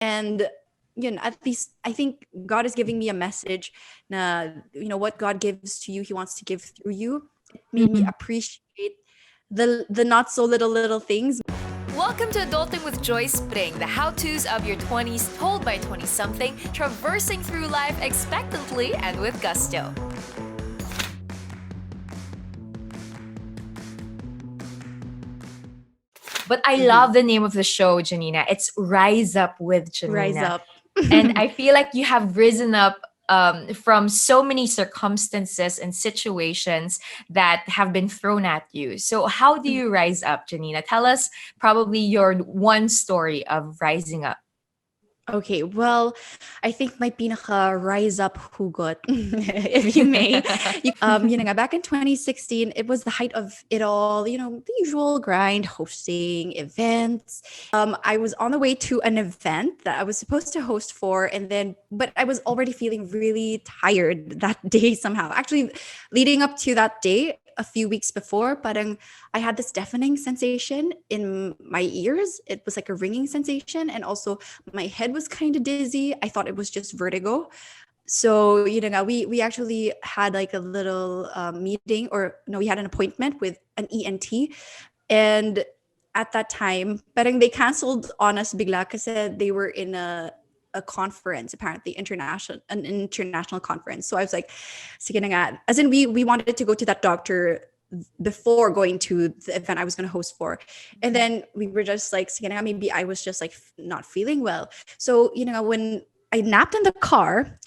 And at least I think God is giving me a message na, what God gives to you, he wants to give through you. It made me Mhm. appreciate the not so little things. Welcome to Adulting with Joyce Pring, the how-tos of your 20s told by 20-something, traversing through life expectantly and with gusto. But I love the name of the show, Janina. It's Rise Up with Rise Janina. up. And I feel like you have risen up from so many circumstances and situations that have been thrown at you. So, how do you rise up, Janina? Tell us probably your one story of rising up. Okay, well, I think my pinaka rise up hugot, if you may. Back in 2016, it was the height of it all, the usual grind, hosting events. I was on the way to an event that I was supposed to host for, but I was already feeling really tired that day somehow. Actually, leading up to that day, a few weeks before, parang I had this deafening sensation in my ears. It was like a ringing sensation, and also my head was kind of dizzy. I thought it was just vertigo. So we actually had like a little meeting, or no, we had an appointment with an ENT, and at that time, parang they canceled on us bigla kasi they were in a conference, apparently an international conference. So I was like, sige na nga. As in we wanted to go to that doctor before going to the event I was going to host for. And then we were just like, sige na nga, maybe I was just like not feeling well. So, when I napped in the car,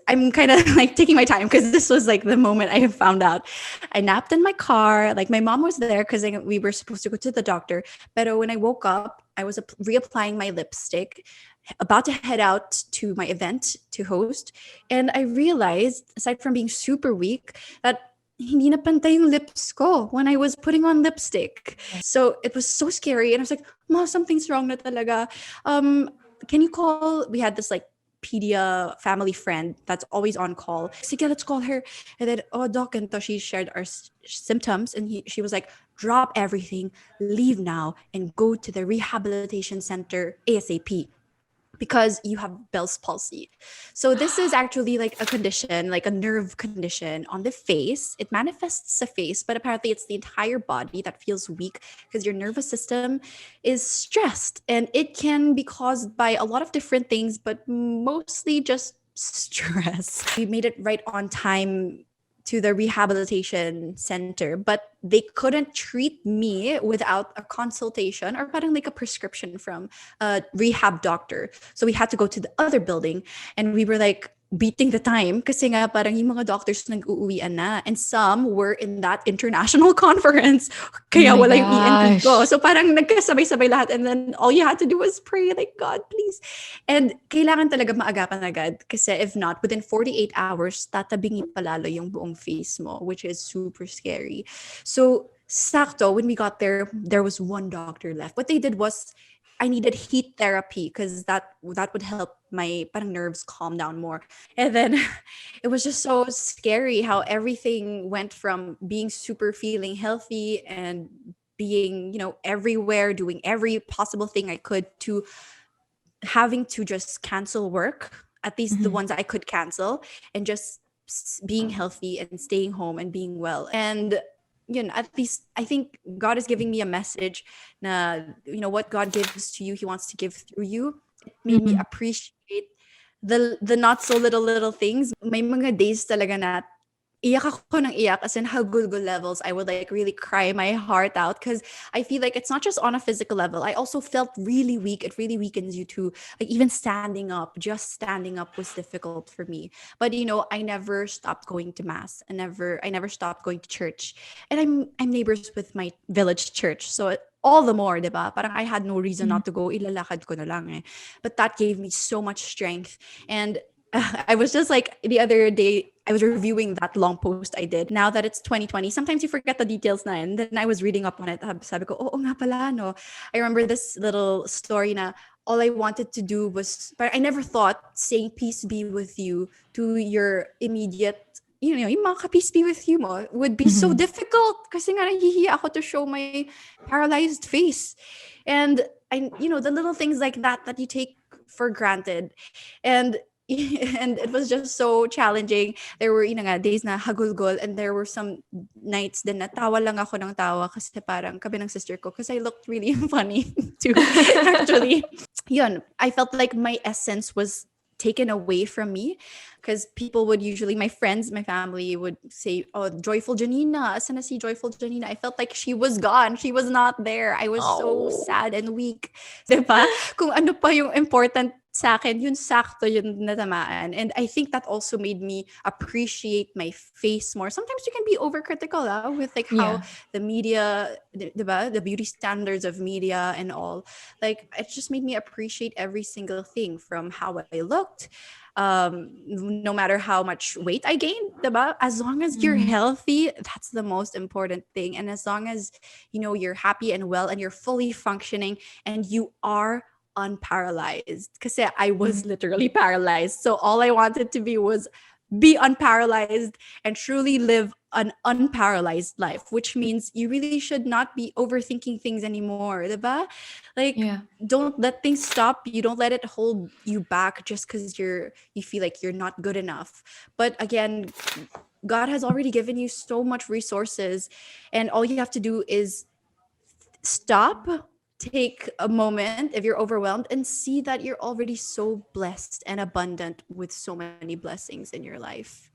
I'm kind of like taking my time because this was like the moment I found out. I napped in my car. Like my mom was there because we were supposed to go to the doctor. But when I woke up, I was reapplying my lipstick, about to head out to my event to host. And I realized, aside from being super weak, that hindi na pantay yung lips ko when I was putting on lipstick. So it was so scary. And I was like, Ma, something's wrong na talaga. Can you call? We had this like pedia family friend that's always on call. Sige, let's call her. And then, oh, doc, and so she shared our symptoms, and she was like, drop everything, leave now, and go to the rehabilitation center ASAP because you have Bell's palsy. So this is actually like a condition, like a nerve condition on the face. It manifests the face, but apparently it's the entire body that feels weak because your nervous system is stressed, and it can be caused by a lot of different things, but mostly just stress. We made it right on time to the rehabilitation center, but they couldn't treat me without a consultation or parang like a prescription from a rehab doctor. So we had to go to the other building, and we were like beating the time kasi nga parang yung mga doctors nag-uuwian na, and some were in that international conference Oh kaya my wala yung ENT ko. gosh. So parang nagkasabay-sabay lahat, and then all you had to do was pray like, God, please. And kailangan talaga maagapan agad kasi if not, within 48 hours, tatabingi palalo yung buong face mo, which is super scary. So, sakto, when we got there, there was one doctor left. What they did was, I needed heat therapy because that would help my parang nerves calm down more. And then it was just so scary how everything went from being super feeling healthy and being, everywhere, doing every possible thing I could, to having to just cancel work, at least the Mhm. ones I could cancel, and just being healthy and staying home and being well. And at least I think God is giving me a message na, what God gives to you, he wants to give through you. It made me Mhm. appreciate the not so little things. May mga days talaga na iyak ako ng iyak, as in hagulgul levels. I would like really cry my heart out because I feel like it's not just on a physical level. I also felt really weak. It really weakens you too. Like even just standing up was difficult for me. But I never stopped going to mass. I never stopped going to church. And I'm neighbors with my village church. So all the more, diba? Parang I had no reason Mhm. not to go. Ilalakad ko na lang eh. But that gave me so much strength. And I was just like the other day, I was reviewing that long post I did. Now that it's 2020, sometimes you forget the details na. And then I was reading up on it. Sabi ko, oo nga pala, no. I remember this little story na all I wanted to do was, but I never thought saying peace be with you to your immediate, yung mga peace be with you mo would be so Mhm. difficult kasi nga nahihiya ako to show my paralyzed face. And the little things like that you take for granted. And and it was just so challenging. There were, days na hagulgol, and there were some nights din na tawa lang ako ng tawa kasi parang kabi ng sister ko because I looked really funny too, actually. Yun, I felt like my essence was taken away from me because people would usually, my friends, my family would say, oh, joyful Janina, asan na si joyful Janina? I felt like she was gone. She was not there. I was so sad and weak. Diba? Kung ano pa yung important sa akin, yun sakto yun natamaan. And I think that also made me appreciate my face more. Sometimes you can be overcritical with like how Yeah. the media, diba? The beauty standards of media and all. Like, it just made me appreciate every single thing, from how I looked, no matter how much weight I gained, diba? As long as you're healthy, that's the most important thing. And as long as, you're happy and well and you're fully functioning and you are unparalyzed. Because I was literally paralyzed. So all I wanted to be was be unparalyzed and truly live an unparalyzed life, which means you really should not be overthinking things anymore, diba? Like, Yeah. don't let things stop you. Don't let it hold you back just because you feel like you're not good enough. But again, God has already given you so much resources, and all you have to do is stop, take a moment if you're overwhelmed, and see that you're already so blessed and abundant with so many blessings in your life.